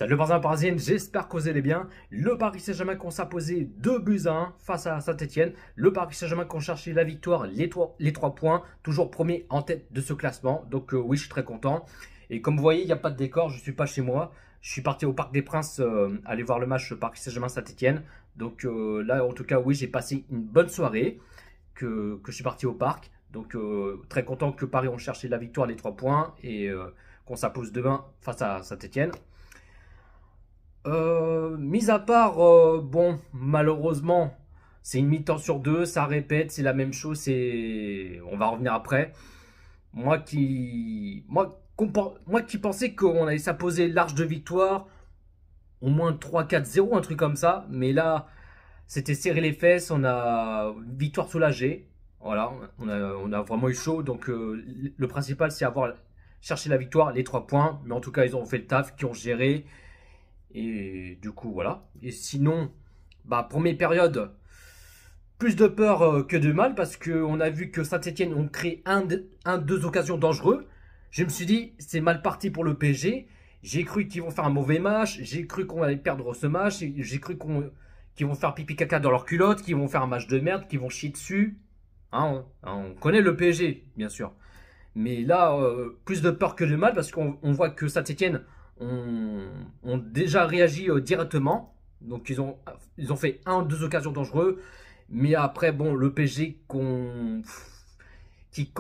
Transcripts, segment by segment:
Salut le Parisien Parisienne, j'espère que vous allez bien. Le Paris Saint-Germain qu'on s'est posé 2-1 face à Saint-Etienne. Le Paris Saint-Germain qu'on cherchait la victoire, les 3 points, toujours premier en tête de ce classement. Donc oui, je suis très content. Et comme vous voyez, il n'y a pas de décor, je ne suis pas chez moi. Je suis parti au Parc des Princes aller voir le match Paris Saint-Germain Saint-Etienne. Donc là, en tout cas, oui, j'ai passé une bonne soirée que je suis parti au parc. Donc très content que Paris ont cherché la victoire, les 3 points et qu'on s'impose 2-1 face à Saint-Etienne. Mis à part, bon, malheureusement, c'est une mi-temps sur deux, ça répète, c'est la même chose, on va revenir après. Moi qui pensais qu'on allait s'imposer large de victoire, au moins 3-4-0, un truc comme ça, mais là, c'était serré les fesses, on a victoire soulagée, voilà, on a vraiment eu chaud, donc le principal c'est chercher la victoire, les 3 points, mais en tout cas, ils ont fait le taf, qui ont géré. Et du coup, voilà. Et sinon, première période, plus de peur que de mal parce qu'on a vu que Saint-Etienne ont créé deux occasions dangereuses. Je me suis dit, c'est mal parti pour le PSG. J'ai cru qu'ils vont faire un mauvais match. J'ai cru qu'on allait perdre ce match. J'ai cru qu'ils vont faire pipi caca dans leur culotte, qu'ils vont faire un match de merde, qu'ils vont chier dessus. Hein, on connaît le PSG, bien sûr. Mais là, plus de peur que de mal parce qu'on voit que Saint-Etienne ont déjà réagi directement. Donc ils ont fait 1-2 occasions dangereuses. Mais après, bon, le PSG qui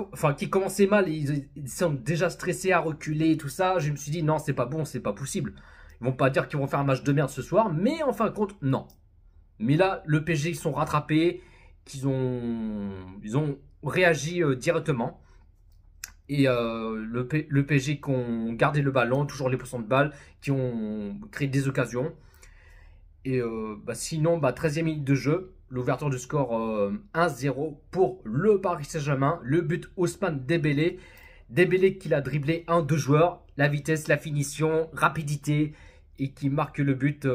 commençait mal, ils sont déjà stressés à reculer et tout ça. Je me suis dit, non, c'est pas bon, c'est pas possible. Ils vont pas dire qu'ils vont faire un match de merde ce soir. Mais en fin de compte, non. Mais là, le PSG, ils sont rattrapés. Ils ont réagi directement. Et le PSG qui ont gardé le ballon, toujours les possessions de balle, qui ont créé des occasions. Et sinon, 13e minute de jeu, l'ouverture du score 1-0 pour le Paris Saint-Germain. Le but Ousmane Dembélé. Dembélé qui l'a dribblé 1-2 joueurs. La vitesse, la finition, rapidité. Et qui marque le but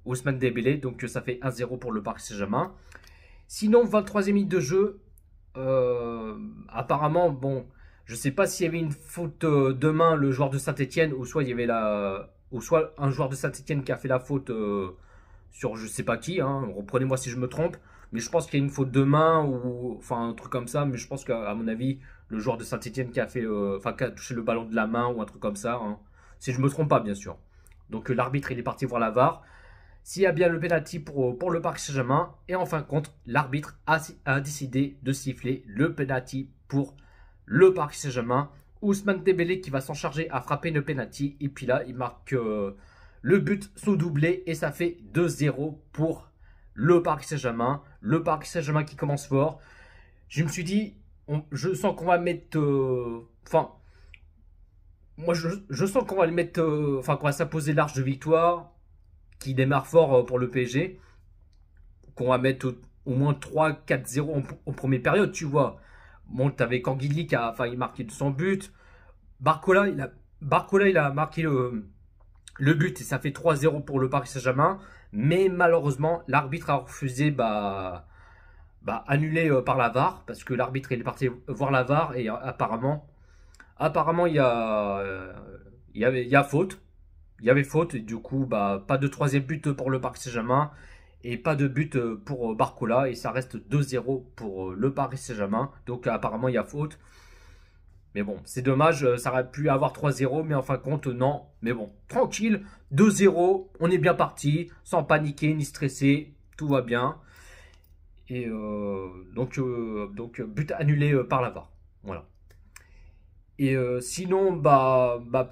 Ousmane Dembélé. Donc ça fait 1-0 pour le Paris Saint-Germain. Sinon, 23e minute de jeu. Apparemment, bon, je sais pas s'il y avait une faute de main, le joueur de Saint-Etienne, ou soit il y avait ou soit un joueur de Saint-Etienne qui a fait la faute sur je sais pas qui, hein, reprenez-moi si je me trompe, mais je pense qu'il y a une faute de main ou enfin un truc comme ça, mais je pense qu'à mon avis, le joueur de Saint-Etienne qui a fait, qui a touché le ballon de la main ou un truc comme ça, hein, si je me trompe pas, bien sûr. Donc l'arbitre il est parti voir la VAR. S'il y a bien le pénalty pour le Paris Saint-Germain. Et en fin de compte, l'arbitre a décidé de siffler le pénalty pour le Paris Saint-Germain. Ousmane Dembélé qui va s'en charger à frapper le pénalty. Et puis là, il marque le but sous doublé. Et ça fait 2-0 pour le Paris Saint-Germain. Le Paris Saint-Germain qui commence fort. Je me suis dit, je sens qu'on va mettre... moi je sens qu'on va le mettre... qu'on va s'imposer large de victoire. Qui démarre fort pour le PSG, qu'on va mettre au moins 3-4-0 en première période, tu vois. Bon, tu avais Canguilly qui a failli marquer de son but. Barcola, il a marqué le but et ça fait 3-0 pour le Paris Saint-Germain. Mais malheureusement, l'arbitre a refusé annulé par la VAR parce que l'arbitre est parti voir la VAR et apparemment il y a faute. Il y avait faute et du coup, pas de troisième but pour le Paris Saint-Germain et pas de but pour Barcola et ça reste 2-0 pour le Paris Saint-Germain. Donc apparemment, il y a faute. Mais bon, c'est dommage, ça aurait pu avoir 3-0, mais en fin de compte, non. Mais bon, tranquille, 2-0, on est bien parti, sans paniquer ni stresser, tout va bien. Et donc but annulé par la VAR. Voilà. Et sinon,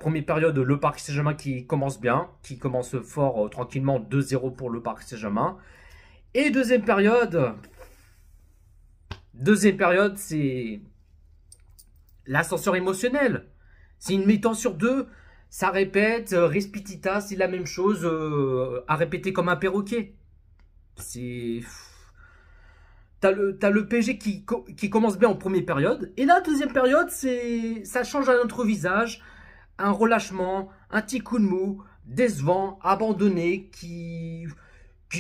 première période, le Paris Saint-Germain qui commence bien, qui commence fort, tranquillement, 2-0 pour le Paris Saint-Germain. Et deuxième période, c'est l'ascenseur émotionnel. C'est une mi-temps sur deux, ça répète, Respitita, c'est la même chose, à répéter comme un perroquet. T'as le PSG qui commence bien en première période. Et la deuxième période, ça change un autre visage. Un relâchement, un petit coup de mou, décevant, abandonné, qui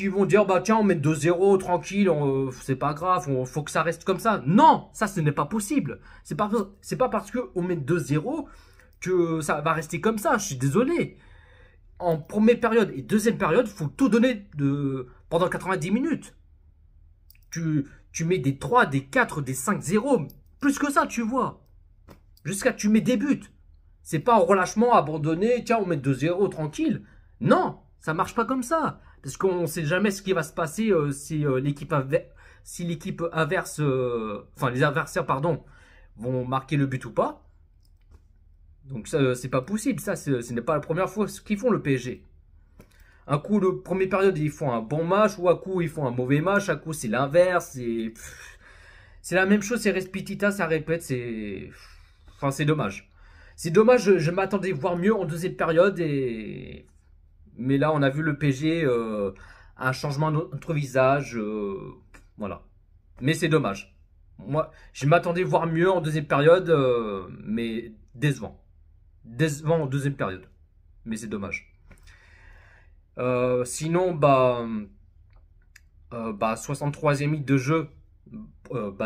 vont dire, tiens, on met 2-0, tranquille, c'est pas grave, faut que ça reste comme ça. Non, ça, ce n'est pas possible. C'est pas parce qu'on met 2-0 que ça va rester comme ça, je suis désolé. en première période et deuxième période, il faut tout donner pendant 90 minutes. Tu mets des 3, des 4, des 5-0. Plus que ça, tu vois. Jusqu'à tu mets des buts. C'est pas en relâchement, abandonné, tiens, on met 2-0, tranquille. Non, ça marche pas comme ça. Parce qu'on sait jamais ce qui va se passer si l'équipe inverse, enfin les adversaires, pardon, vont marquer le but ou pas. Donc ça, c'est pas possible. Ça, ce n'est pas la première fois qu'ils font le PSG. Un coup, le premier période, ils font un bon match, ou un coup, ils font un mauvais match, un coup, c'est l'inverse. C'est la même chose, c'est respitita, ça répète, enfin, c'est dommage. C'est dommage, je m'attendais à voir mieux en deuxième période, mais là, on a vu le PSG, un changement de notre visage, voilà. Mais c'est dommage. Moi, je m'attendais à voir mieux en deuxième période, mais décevant. Décevant en deuxième période. Mais c'est dommage. Sinon, 63e minute de jeu,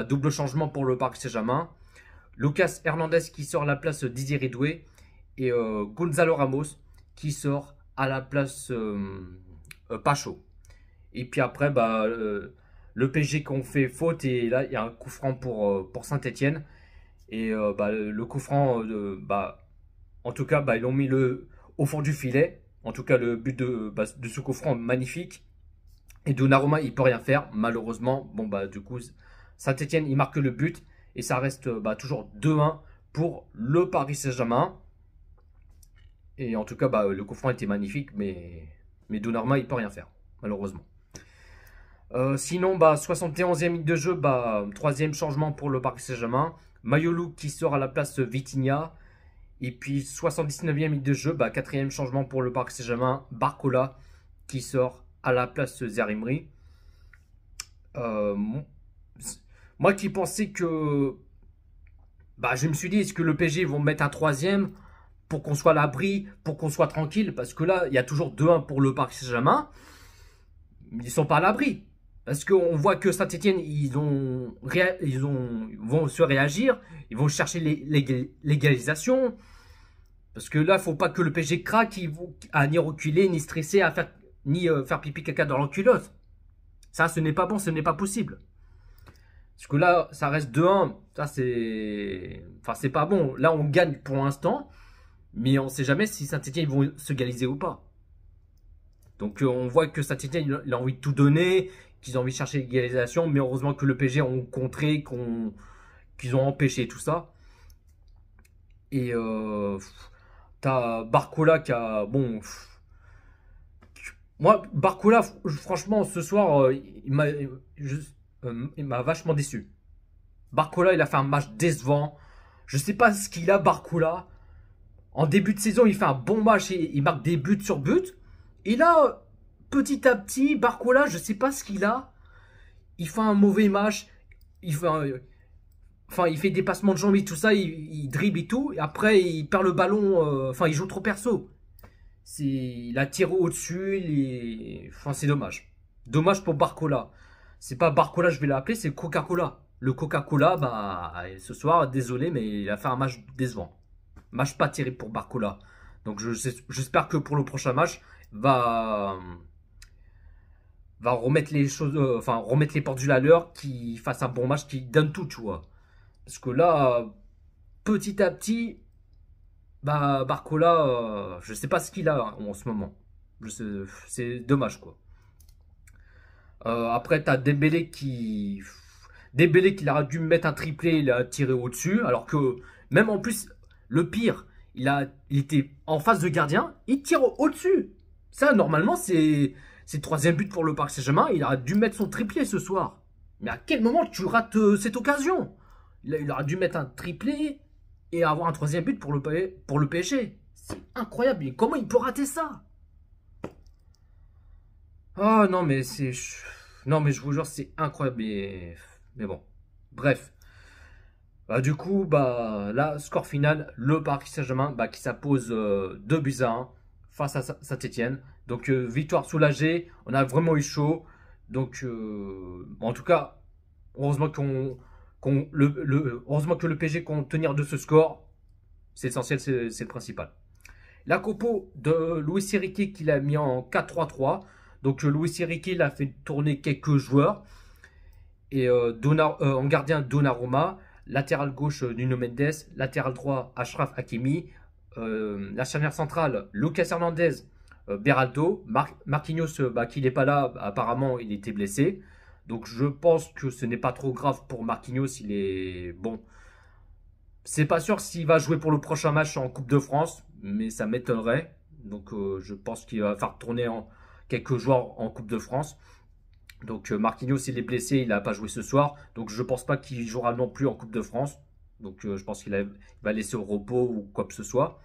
double changement pour le Paris Saint-Germain. Lucas Hernandez qui sort à la place d'Désiré Doué et Gonzalo Ramos qui sort à la place Pacho. Et puis après, le PSG qui ont fait faute et là, il y a un coup franc pour Saint-Etienne. Et le coup franc, en tout cas, ils l'ont mis au fond du filet. En tout cas, le but de ce coup franc magnifique. Et Donnarumma, il peut rien faire, malheureusement. Bon, du coup, Saint-Etienne, il marque le but. Et ça reste toujours 2-1 pour le Paris Saint-Germain. Et en tout cas, le coup franc était magnifique, mais Donnarumma, il peut rien faire, malheureusement. Sinon, 71e minute de jeu, troisième changement pour le Paris Saint-Germain. Mayolou qui sort à la place Vitinha. Et puis 79e minute de jeu, quatrième changement pour le Paris Saint-Germain, Barcola qui sort à la place Zarimri. Moi qui pensais que... je me suis dit, est-ce que le PSG vont mettre un troisième pour qu'on soit à l'abri, pour qu'on soit tranquille? Parce que là, il y a toujours 2-1 pour le Paris Saint-Germain. Ils ne sont pas à l'abri. Parce qu'on voit que Saint-Etienne, ils vont se réagir. Ils vont chercher l'égalisation. Parce que là, il ne faut pas que le PSG craque, à ni reculer, ni stresser, ni faire pipi caca dans l'enculotte. Ça, ce n'est pas bon, ce n'est pas possible. Parce que là, ça reste 2-1. Ça, c'est pas bon. Là, on gagne pour l'instant. Mais on ne sait jamais si Saint-Etienne vont se égaliser ou pas. Donc, on voit que Saint-Etienne, il a envie de tout donner, qu'ils ont envie de chercher l'égalisation. Mais heureusement que le PSG ont contré, qu'ils ont empêché tout ça. Et t'as Barcola qui a... Bon... Moi, Barcola, franchement, ce soir, il m'a vachement déçu. Barcola, il a fait un match décevant. Je sais pas ce qu'il a, Barcola. En début de saison, il fait un bon match et il marque des buts sur buts. Et là, petit à petit, Barcola, je sais pas ce qu'il a. Il fait un mauvais match. Il fait des passements de jambes et tout ça. Il dribble et tout. Et après, il perd le ballon. Il joue trop perso. Il a tiré au-dessus. C'est dommage. Dommage pour Barcola. C'est pas Barcola, je vais l'appeler, c'est Coca-Cola. Le Coca-Cola, ce soir, désolé, mais il a fait un match décevant. Match pas terrible pour Barcola. Donc j'espère que pour le prochain match, va remettre les choses, remettre les pendules à l'heure, qu'il fasse un bon match, qu'il donne tout, tu vois. Parce que là, petit à petit, Barcola, je sais pas ce qu'il a en ce moment. C'est dommage, quoi. Après, t'as Dembélé qui aurait dû mettre un triplé, il a tiré au-dessus. Alors que, même en plus, le pire, il était en face de gardien, il tire au-dessus. Ça, normalement, c'est le troisième but pour le Paris Saint-Germain. Il aurait dû mettre son triplé ce soir. Mais à quel moment tu rates cette occasion? Il aurait dû mettre un triplé et avoir un troisième but pour le PSG. C'est incroyable. Mais comment il peut rater ça? Oh non, mais non, mais je vous jure, c'est incroyable. Mais bon. Bref. Du coup, là, score final, le Paris Saint-Germain qui s'impose 2-1 face à Saint-Etienne. Donc, victoire soulagée. On a vraiment eu chaud. Donc, en tout cas, heureusement heureusement que le PSG compte tenir de ce score. C'est essentiel, c'est le principal. La compo de Luis Enrique qu'il a mis en 4-3-3. Donc Luis Enrique il a fait tourner quelques joueurs. Et en gardien Donnarumma, latéral gauche Nuno Mendes, latéral droit Achraf Hakimi, la charnière centrale Lucas Hernandez, Beraldo, Marquinhos qui n'est pas là, apparemment il était blessé. Donc je pense que ce n'est pas trop grave pour Marquinhos, il est bon. C'est pas sûr s'il va jouer pour le prochain match en Coupe de France, mais ça m'étonnerait. Donc je pense qu'il va faire tourner quelques joueurs en Coupe de France. Donc Marquinhos, il est blessé, il n'a pas joué ce soir. Donc je ne pense pas qu'il jouera non plus en Coupe de France. Donc je pense qu'il va laisser au repos ou quoi que ce soit.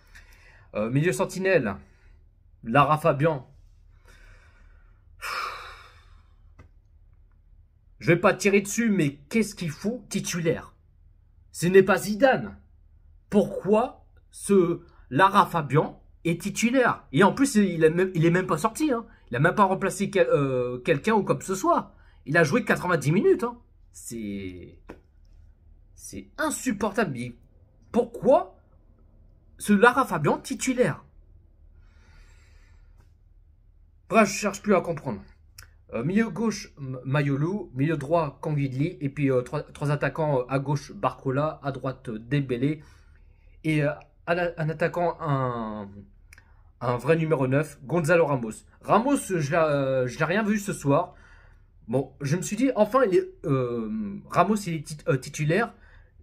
Milieu sentinelle, Lara Fabian. Je vais pas tirer dessus, mais qu'est-ce qu'il fout titulaire? Ce n'est pas Zidane. Pourquoi ce Lara Fabian est titulaire? Et en plus, il est même pas sorti. Hein. Il n'a même pas remplacé quelqu'un ou quoi que ce soit. Il a joué 90 minutes. Hein. C'est insupportable. Mais pourquoi ce Lara Fabian titulaire? Bref, je cherche plus à comprendre. Milieu gauche, Mayolu. Milieu droit, Canguilly. Et puis trois attaquants à gauche, Barcola. À droite, Dembélé. Et un attaquant, un vrai numéro 9, Gonzalo Ramos. Ramos, je n'ai rien vu ce soir. Bon, je me suis dit, enfin, Ramos, il est titulaire.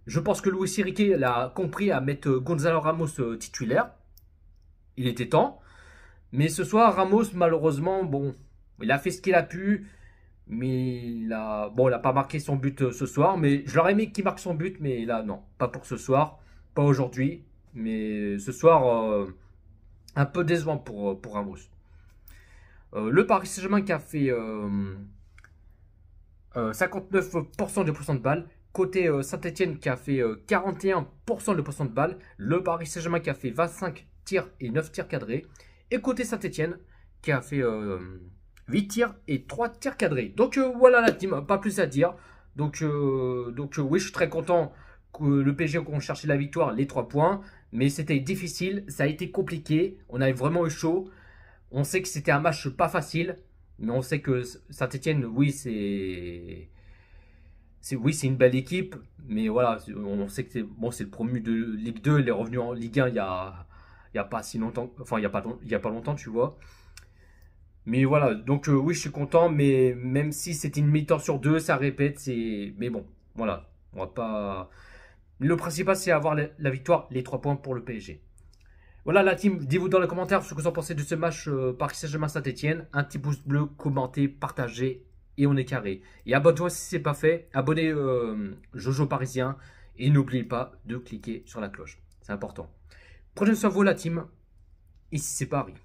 Je pense que Luis Enrique l'a compris à mettre Gonzalo Ramos titulaire. Il était temps. Mais ce soir, Ramos, malheureusement, bon, il a fait ce qu'il a pu. Mais il n'a pas marqué son but ce soir. Mais je l'aurais aimé qu'il marque son but. Mais là, non, pas pour ce soir. Pas aujourd'hui. Mais ce soir, un peu décevant pour Ramos. Le Paris Saint-Germain qui a fait 59% de pourcent de balles. Côté Saint-Etienne qui a fait 41% de pourcent de balles. Le Paris Saint-Germain qui a fait 25 tirs et 9 tirs cadrés. Et côté Saint-Etienne qui a fait 8 tirs et 3 tirs cadrés. Donc voilà la team, pas plus à dire. Donc oui, je suis très content que le PSG qu'on cherchait la victoire, les 3 points. Mais c'était difficile, ça a été compliqué. On avait vraiment eu chaud. On sait que c'était un match pas facile. Mais on sait que Saint-Etienne, oui, c'est une belle équipe. Mais voilà, on sait que c'est le promu de Ligue 2. Il est revenu en Ligue 1 il y a pas si longtemps. Enfin, il y a pas longtemps, tu vois. Mais voilà, donc oui, je suis content. Mais même si c'était une mi-temps sur 2, ça répète. Mais bon, voilà. On va pas... Le principal, c'est avoir la victoire, les 3 points pour le PSG. Voilà la team, dites-vous dans les commentaires ce que vous en pensez de ce match Paris Saint-Germain Saint-Etienne. Un petit pouce bleu, commentez, partagez et on est carré. Et abonne-toi si ce n'est pas fait, abonnez Jojo Parisien et n'oubliez pas de cliquer sur la cloche. C'est important. Prenez soin de vous la team, ici c'est Paris.